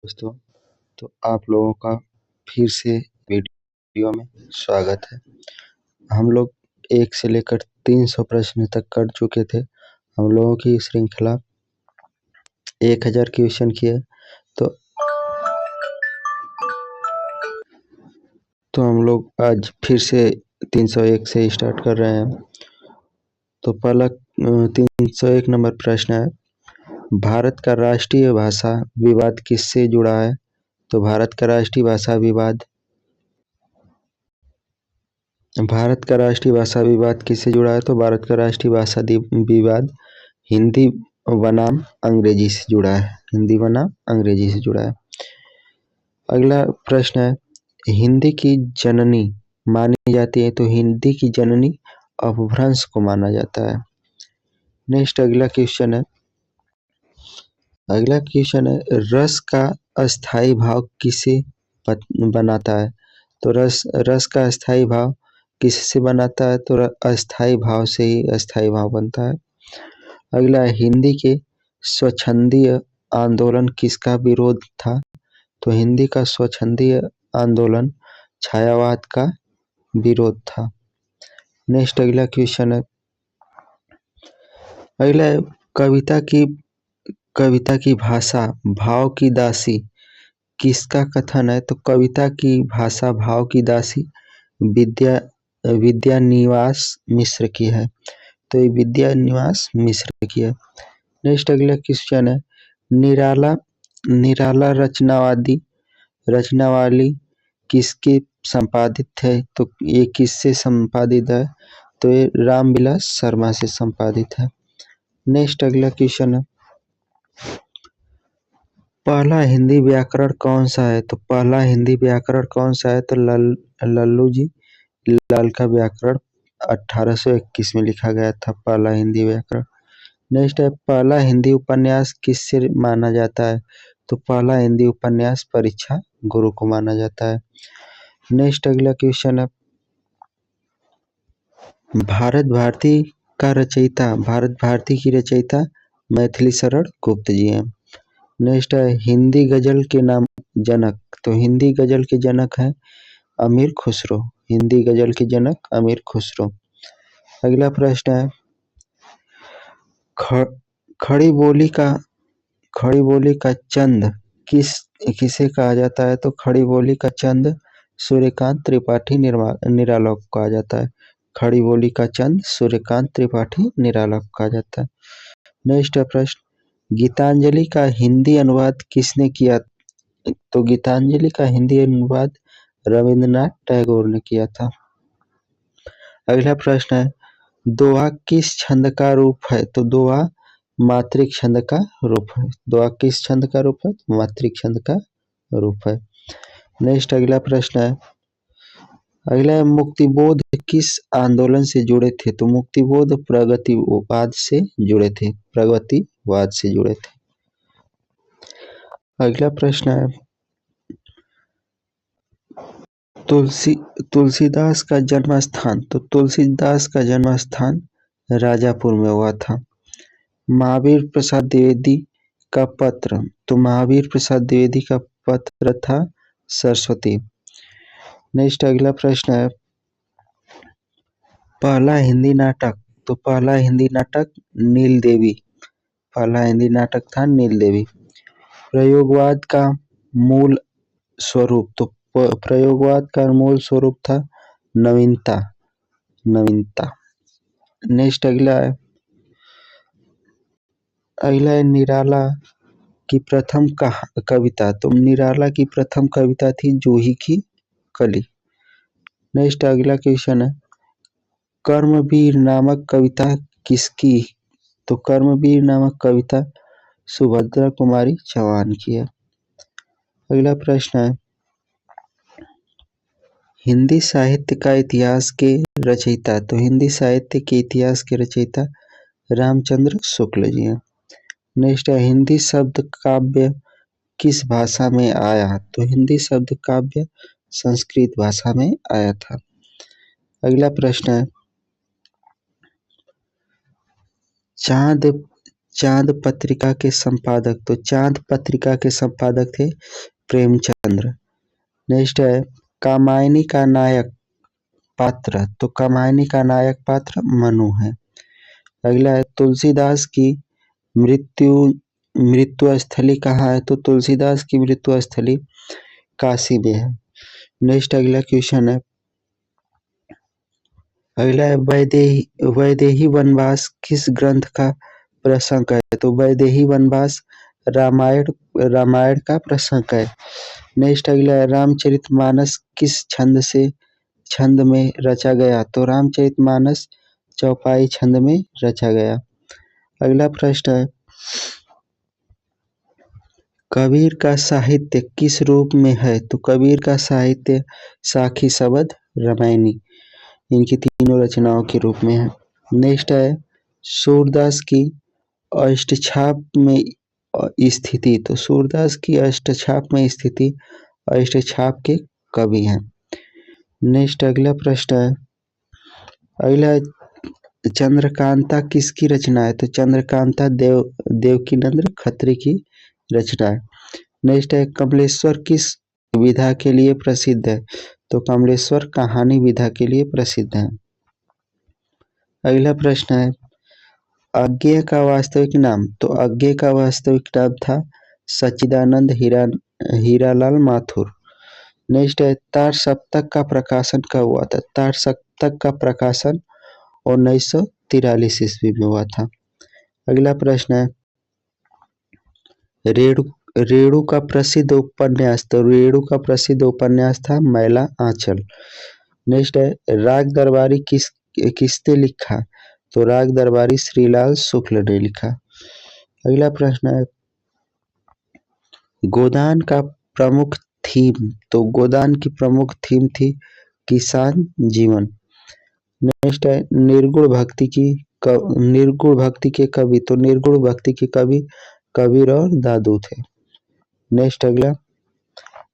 दोस्तों, तो आप लोगों का फिर से वीडियो में स्वागत है। हम लोग 1 से लेकर 300 प्रश्न तक कर चुके थे। हम लोगों की श्रृंखला 1000 क्वेश्चन की है। तो हम लोग आज फिर से 301 से स्टार्ट कर रहे हैं। तो पहला 301 नंबर प्रश्न है, भारत का राष्ट्रीय भाषा विवाद किससे जुड़ा है? तो भारत का राष्ट्रीय भाषा विवाद किससे जुड़ा है? तो भारत का राष्ट्रीय भाषा विवाद हिंदी बनाम अंग्रेजी से जुड़ा है। हिंदी बनाम अंग्रेजी से जुड़ा है। अगला प्रश्न है, हिंदी की जननी मानी जाती है। तो हिंदी की जननी अपभ्रंश को माना जाता है। नेक्स्ट अगला क्वेश्चन है, रस का अस्थाई भाव किसे बनाता है? तो रस का अस्थाई भाव किससे बनाता है? तो अस्थाई भाव से ही अस्थाई भाव बनता है। अगला है, हिंदी के स्वच्छंदीय आंदोलन किसका विरोध था? तो हिंदी का स्वच्छंदीय आंदोलन छायावाद का विरोध था। नेक्स्ट अगला क्वेश्चन है, कविता की भाषा भाव की दासी किसका कथन है? तो कविता की भाषा भाव की दासी विद्यानिवास मिश्र की है। तो ये विद्यानिवास मिश्र की है। नेक्स्ट अगला क्वेश्चन है, निराला रचनावाली किसके संपादित है? तो ये किससे संपादित है? तो ये रामविलास शर्मा से संपादित है। नेक्स्ट अगला क्वेश्चन है, पहला हिंदी व्याकरण कौन सा है? तो पहला हिंदी व्याकरण कौन सा है? तो लल्लू जी लाल का व्याकरण 1821 में लिखा गया था, पहला हिंदी व्याकरण। नेक्स्ट है, पहला हिंदी उपन्यास किससे माना जाता है? तो पहला हिंदी उपन्यास परीक्षा गुरु को माना जाता है। नेक्स्ट अगला क्वेश्चन है, भारत भारती की रचयिता मैथिली शरण गुप्त जी हैं। नेक्स्ट है, हिंदी गजल के नाम जनक। तो हिंदी गजल के जनक हैं अमीर खुसरो। हिंदी गजल के जनक अमीर खुसरो। अगला प्रश्न है, खड़ी बोली का चंद किसे कहा जाता है? तो खड़ी बोली का चंद सूर्यकांत त्रिपाठी निराला को कहा जाता है। खड़ी बोली का चंद सूर्यकांत त्रिपाठी निराला को कहा जाता है। नेक्स्ट प्रश्न, गीतांजलि का हिंदी अनुवाद किसने किया? तो गीतांजलि का हिंदी अनुवाद रविंद्रनाथ टैगोर ने किया था। अगला प्रश्न है, दोहा किस छंद का रूप है? तो दोहा मात्रिक छंद का रूप है। दोहा किस छंद का रूप है? मात्रिक छंद का रूप है। नेक्स्ट अगला प्रश्न है, मुक्तिबोध किस आंदोलन से जुड़े थे? तो मुक्तिबोध प्रगतिवाद से जुड़े थे। अगला प्रश्न है, तुलसीदास का जन्म स्थान। तो तुलसीदास का जन्म स्थान राजापुर में हुआ था। महावीर प्रसाद द्विवेदी का पत्र। तो महावीर प्रसाद द्विवेदी का पत्र था सरस्वती। नेक्स्ट अगला प्रश्न है, पहला हिंदी नाटक। तो पहला हिंदी नाटक नील देवी। पहला हिंदी नाटक था नील देवी। प्रयोगवाद का मूल स्वरूप। तो प्रयोगवाद का मूल स्वरूप था नवीनता। नेक्स्ट अगला है निराला की प्रथम कविता। तो निराला की प्रथम कविता थी जूही की कली। नेक्स्ट अगला क्वेश्चन है, कर्मवीर नामक कविता किसकी? तो कर्मवीर नामक कविता सुभद्रा कुमारी चौहान की है। अगला प्रश्न है, हिंदी साहित्य का इतिहास के रचयिता। तो हिंदी साहित्य के इतिहास के रचयिता रामचंद्र शुक्ल जी हैं। नेक्स्ट है, हिंदी शब्द काव्य किस भाषा में आया? तो हिंदी शब्द काव्य संस्कृत भाषा में आया था। अगला प्रश्न है, चांद पत्रिका के संपादक, तो चांद पत्रिका के संपादक थे प्रेमचंद्र। नेक्स्ट है कामायनी का नायक पात्र, तो कामायनी का नायक पात्र मनु है। अगला है तुलसीदास की मृत्यु मृत्यु स्थली कहाँ है, तो तुलसीदास की मृत्यु स्थली काशी में है। नेक्स्ट अगला क्वेश्चन है, अगला है वैदेही वनवास किस ग्रंथ का प्रसंग है, तो वैदेही वनवास रामायण का प्रसंग है। नेक्स्ट अगला है रामचरितमानस किस छंद में रचा गया, तो रामचरितमानस चौपाई छंद में रचा गया। अगला प्रश्न है कबीर का साहित्य किस रूप में है, तो कबीर का साहित्य साखी शबद रामायणी इनकी तीनों रचनाओं के रूप में है। नेक्स्ट है सूरदास की अष्टछाप में स्थिति, तो सूरदास की अष्टछाप में स्थिति अष्टछाप के कवि हैं। नेक्स्ट अगला प्रश्न है, अगला चंद्रकांता किसकी रचना है, तो चंद्रकांता देवकीनंद खत्री की रचना है। नेक्स्ट है कमलेश्वर किस विधा के लिए प्रसिद्ध है, तो कमलेश्वर कहानी विधा के लिए प्रसिद्ध है। अगला प्रश्न है अज्ञेय का वास्तविक नाम, तो अज्ञेय का वास्तविक नाम था सच्चिदानंद हीरालाल माथुर। नेक्स्ट है तार सप्तक का प्रकाशन कब हुआ था, तार सप्तक का प्रकाशन 1943 ईस्वी में हुआ था। अगला प्रश्न है रेणु का प्रसिद्ध उपन्यास, तो रेणु का प्रसिद्ध उपन्यास था मैला आंचल। नेक्स्ट है राग दरबारी किसने लिखा, तो राग दरबारी श्रीलाल शुक्ल ने लिखा। अगला प्रश्न है गोदान का प्रमुख थीम, तो गोदान की प्रमुख थीम थी किसान जीवन। नेक्स्ट है निर्गुण भक्ति के कवि, तो निर्गुण भक्ति के कवि कबीर और दादू थे। नेक्स्ट अगला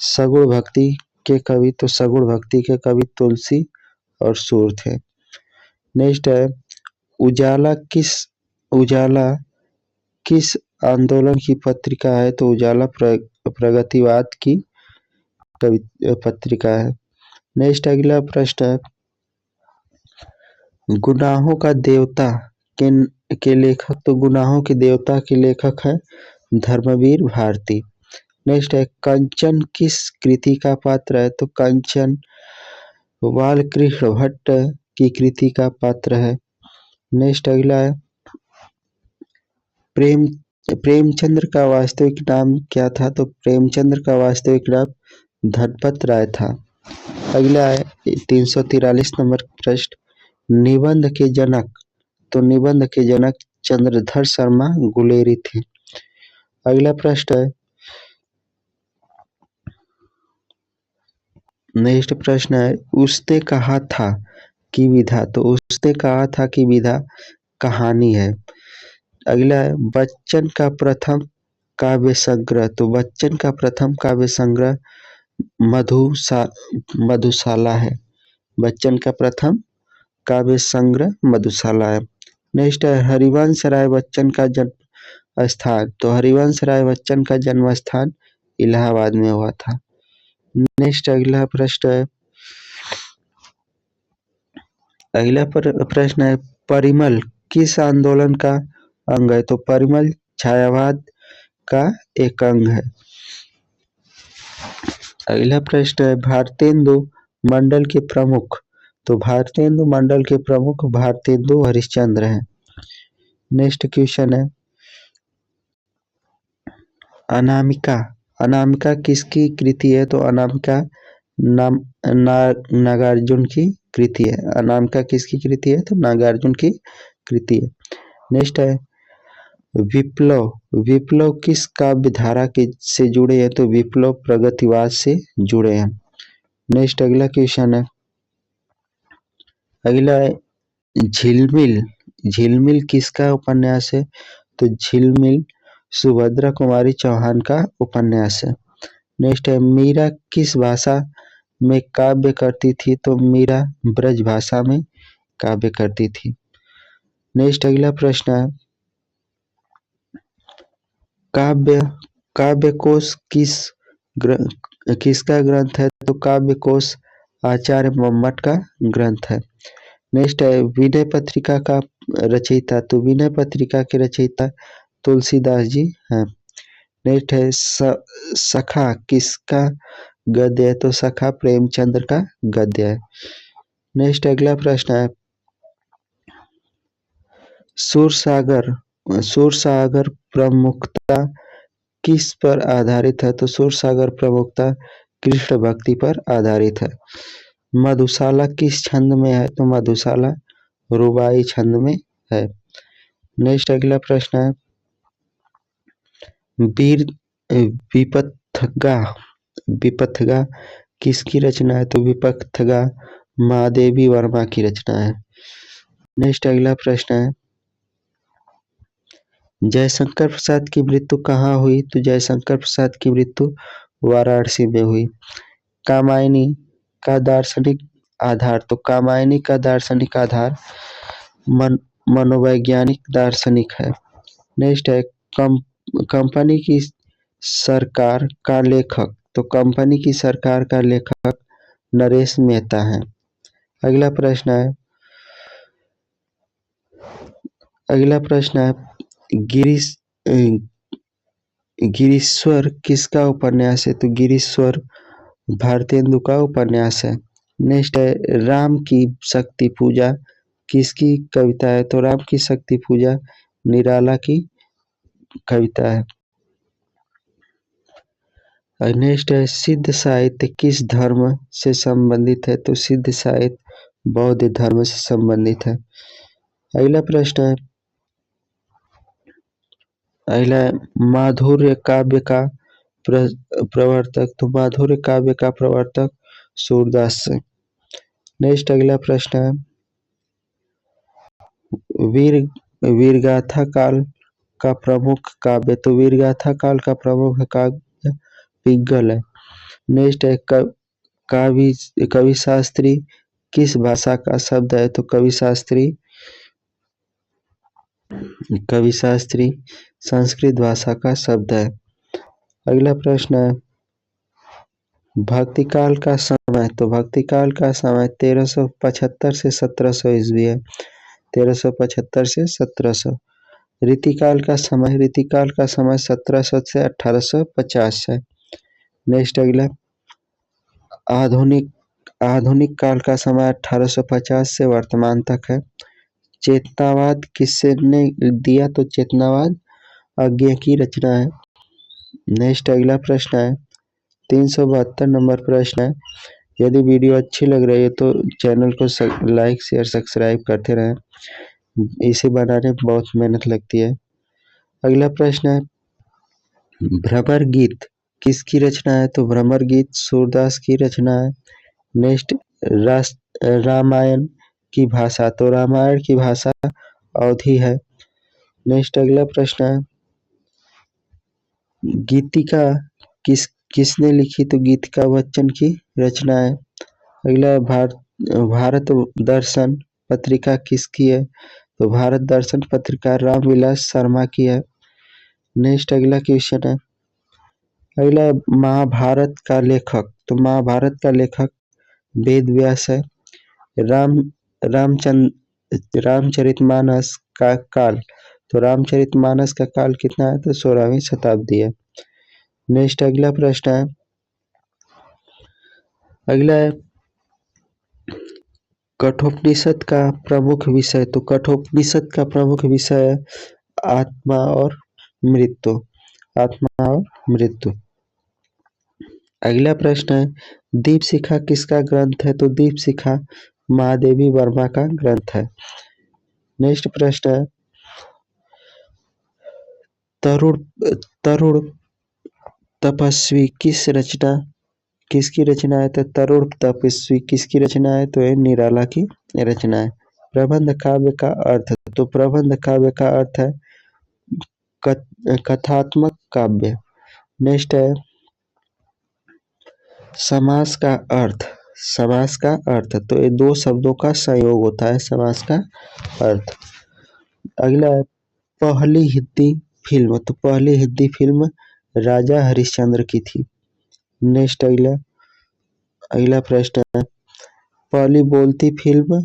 सगुण भक्ति के कवि, तो सगुण भक्ति के कवि तुलसी और सूर थे। नेक्स्ट है उजाला किस आंदोलन की पत्रिका है, तो उजाला प्रगतिवाद की पत्रिका है। नेक्स्ट अगला प्रश्न है गुनाहों का देवता के लेखक, तो गुनाहों के देवता के लेखक है धर्मवीर भारती। नेक्स्ट है कंचन किस कृति का पात्र है, तो कंचन बालकृष्ण भट्ट की कृति का पात्र है। नेक्स्ट अगला है प्रेमचंद्र का वास्तविक नाम क्या था, तो प्रेमचंद्र का वास्तविक नाम धनपत राय था। अगला है 343 नंबर प्रश्न निबंध के जनक, तो निबंध के जनक चंद्रधर शर्मा गुलेरी थे। अगला प्रश्न है नेक्स्ट प्रश्न है उसने कहा था कि विधा, तो उसने कहा था कि विधा कहानी है। अगला है बच्चन का प्रथम काव्य संग्रह, तो बच्चन का प्रथम काव्य संग्रह मधुशाला है। बच्चन का प्रथम काव्य संग्रह मधुशाला है। नेक्स्ट है हरिवंश राय बच्चन का जन्म स्थान, तो हरिवंश राय बच्चन का जन्म स्थान इलाहाबाद में हुआ था। नेक्स्ट अगला प्रश्न है परिमल किस आंदोलन का अंग है, तो परिमल छायावाद का एक अंग है। अगला प्रश्न है भारतेंदु मंडल के प्रमुख, तो भारतेंदु मंडल के प्रमुख भारतेंदु हरिश्चंद्र हैं। नेक्स्ट क्वेश्चन है अनामिका किसकी कृति है, तो अनामिका नागार्जुन की कृति है। अनामिका किसकी कृति है, तो नागार्जुन की कृति है। नेक्स्ट है विप्लव किस काव्य धारा से जुड़े हैं, तो विप्लव प्रगतिवाद से जुड़े हैं। नेक्स्ट अगला क्वेश्चन है अगला है झिलमिल किसका उपन्यास है, तो झिलमिल सुभद्रा कुमारी चौहान का उपन्यास है। नेक्स्ट है मीरा किस भाषा में काव्य करती थी, तो मीरा ब्रज भाषा में काव्य करती थी। नेक्स्ट अगला प्रश्न है काव्य काव्य कोश किसका ग्रंथ है? तो काव्य कोश आचार्य मम्मट का ग्रंथ है। नेक्स्ट है विनय पत्रिका का रचयिता, तो विनय पत्रिका के रचयिता तुलसीदास जी हैं। नेक्स्ट है सखा किसका गद्य है? तो सखा प्रेमचंद्र का गद्य है। नेक्स्ट अगला प्रश्न है सूरसागर प्रमुखता किस पर आधारित है? तो सूरसागर प्रमुखता कृष्ण भक्ति पर आधारित है। मधुशाला किस छंद में है? तो मधुशाला रुबाई छंद में है। नेक्स्ट अगला प्रश्न है वीर विपथगा किसकी रचना है? तो विपथगा महादेवी वर्मा की रचना है। नेक्स्ट अगला प्रश्न है जयशंकर प्रसाद की मृत्यु कहाँ हुई? तो जयशंकर प्रसाद की मृत्यु वाराणसी में हुई। कामायनी का दार्शनिक आधार, तो कामायनी का दार्शनिक आधार मनोवैज्ञानिक दार्शनिक है। नेक्स्ट है कंपनी की सरकार का लेखक, तो कंपनी की सरकार का लेखक नरेश मेहता है। अगला प्रश्न है गिरीश्वर किसका उपन्यास है? तो गिरीश्वर भारतेंदु का उपन्यास है। नेक्स्ट है राम की शक्ति पूजा किसकी कविता है? तो राम की शक्ति पूजा निराला की कविता है। नेक्स्ट है सिद्ध साहित्य किस धर्म से संबंधित है? तो सिद्ध साहित्य बौद्ध धर्म से संबंधित है। अगला माधुर्य काव्य का प्रवर्तक, तो माधुर्य काव्य का प्रवर्तक सूरदास है। नेक्स्ट अगला प्रश्न है वीरगाथा काल का प्रमुख काव्य, तो वीरगाथा काल का प्रमुख काव्य पिंगल है। नेक्स्ट है कवि शास्त्री किस भाषा का शब्द है? तो कवि शास्त्री संस्कृत भाषा का शब्द है। अगला प्रश्न है भक्तिकाल का समय, तो भक्तिकाल का समय 1375 से 1700 ईस्वी है। 1375 से 1700। रीतिकाल का समय 1700 से 1850 है। नेक्स्ट अगला आधुनिक काल का समय 1850 से वर्तमान तक है। चेतनावाद किसने दिया? तो चेतनावाद आज्ञा की रचना है। नेक्स्ट अगला प्रश्न है 372 नंबर प्रश्न है यदि वीडियो अच्छी लग रही है तो चैनल को लाइक शेयर सब्सक्राइब करते रहें, इसे बनाने में बहुत मेहनत लगती है। अगला प्रश्न है भ्रमर गीत किसकी रचना है? तो भ्रमर गीत सूरदास की रचना है। नेक्स्ट रामायण की भाषा, तो रामायण की भाषा अवधी है। नेक्स्ट अगला प्रश्न है गीतिका किसने लिखी? तो गीतिका बच्चन की रचना है। अगला भारत दर्शन पत्रिका किसकी है? तो भारत दर्शन पत्रिका रामविलास शर्मा की है। नेक्स्ट अगला क्वेश्चन है अगला महाभारत का लेखक, तो महाभारत का लेखक वेद व्यास है। रामचरितमानस का काल, तो रामचरितमानस का काल कितना है? तो 16वीं शताब्दी है। नेक्स्ट अगला प्रश्न है अगला है कठोपनिषद का प्रमुख विषय, तो कठोपनिषद का प्रमुख विषय है आत्मा और मृत्यु। अगला प्रश्न है दीपशिखा किसका ग्रंथ है? तो दीपशिखा महादेवी वर्मा का ग्रंथ है। नेक्स्ट प्रश्न है तरुण तपस्वी किसकी रचना है? तो तरुण तपस्वी किसकी रचना है? तो ये निराला की रचना है। प्रबंध काव्य का अर्थ, तो प्रबंध काव्य का अर्थ है कथात्मक काव्य। नेक्स्ट है समास का अर्थ, तो ये दो शब्दों का संयोग होता है समास का अर्थ। अगला है पहली हिंदी फिल्म, तो पहली हिंदी फिल्म राजा हरिश्चंद्र की थी। नेक्स्ट अगला प्रश्न है, पहली बोलती फिल्म,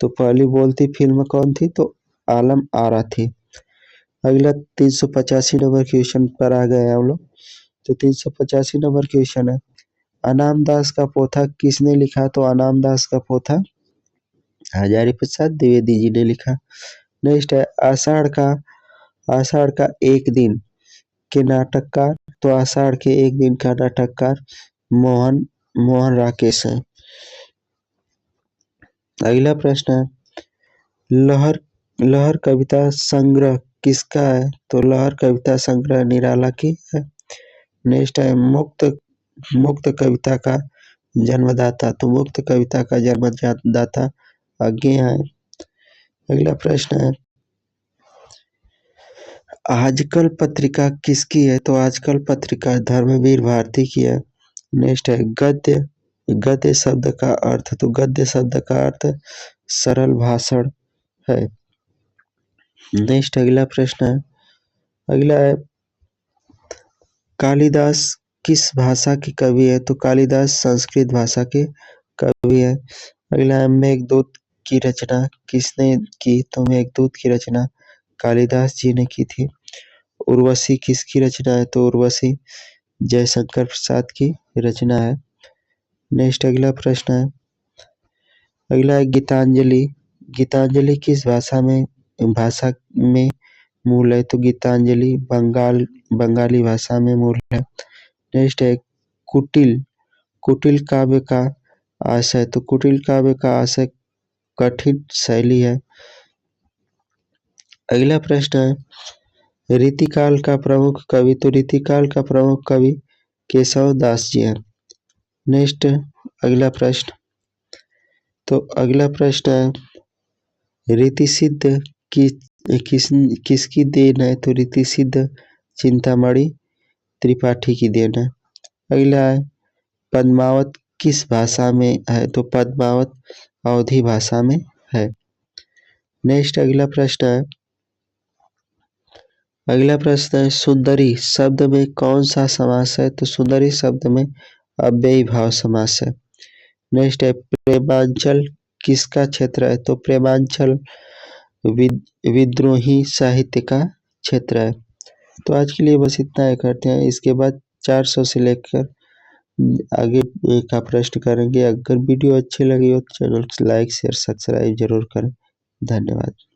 तो पहली बोलती फिल्म कौन थी, तो आलम आरा थी। अगला 385 नंबर क्वेश्चन पर आ गए हम लोग। तो 385 नंबर क्वेश्चन है, अनाम दास का पोथा किसने लिखा, तो अनाम दास का पोथा हजारी प्रसाद द्विवेदी जी ने लिखा। नेक्स्ट है, आषाढ़ का एक दिन के नाटककार, तो आषाढ़ के एक दिन का नाटककार मोहन मोहन राकेश है। अगला प्रश्न है, लहर लहर कविता संग्रह किसका है, तो लहर कविता संग्रह निराला की है। नेक्स्ट है, मुक्त कविता का जन्मदाता, तो मुक्त कविता का जन्मदाता अज्ञेय है। अगला प्रश्न है, आजकल पत्रिका किसकी है, तो आजकल पत्रिका धर्मवीर भारती की है। नेक्स्ट है, गद्य शब्द का अर्थ, तो गद्य शब्द का अर्थ सरल भाषण है। नेक्स्ट अगला प्रश्न है, अगला है, कालिदास किस भाषा के कवि है, तो कालिदास संस्कृत भाषा के कवि है। अगला है, मेघदूत की रचना किसने की, तो मेघदूत की रचना कालिदास जी ने की थी। उर्वशी किसकी रचना है, तो उर्वशी जयशंकर प्रसाद की रचना है। नेक्स्ट अगला प्रश्न है, अगला है, गीतांजलि किस भाषा में मूल है, तो गीतांजलि बंगाली भाषा में मूल है। नेक्स्ट है, कुटिल काव्य का आशय, तो कुटिल काव्य का आशय कठिन शैली है। अगला प्रश्न है, रीतिकाल का प्रमुख कवि, तो रीतिकाल का प्रमुख कवि केशव दास जी हैं। नेक्स्ट अगला प्रश्न, तो अगला प्रश्न है, रीति सिद्ध किसकी देन है, तो रीति सिद्ध चिंतामणि त्रिपाठी की देन है। अगला है, पद्मावत किस भाषा में है, तो पद्मावत अवधी भाषा में है। नेक्स्ट अगला प्रश्न है, सुंदरी शब्द में कौन सा समास है, तो सुंदरी शब्द में अव्ययी भाव समास है। नेक्स्ट है, प्रेमांचल किसका क्षेत्र है, तो प्रेमांचल विद्रोही साहित्य का क्षेत्र है। तो आज के लिए बस इतना ही करते हैं, इसके बाद 400 से लेकर आगे का प्रश्न करेंगे। अगर वीडियो अच्छी लगी हो तो चैनल को लाइक शेयर सब्सक्राइब जरूर करें। धन्यवाद।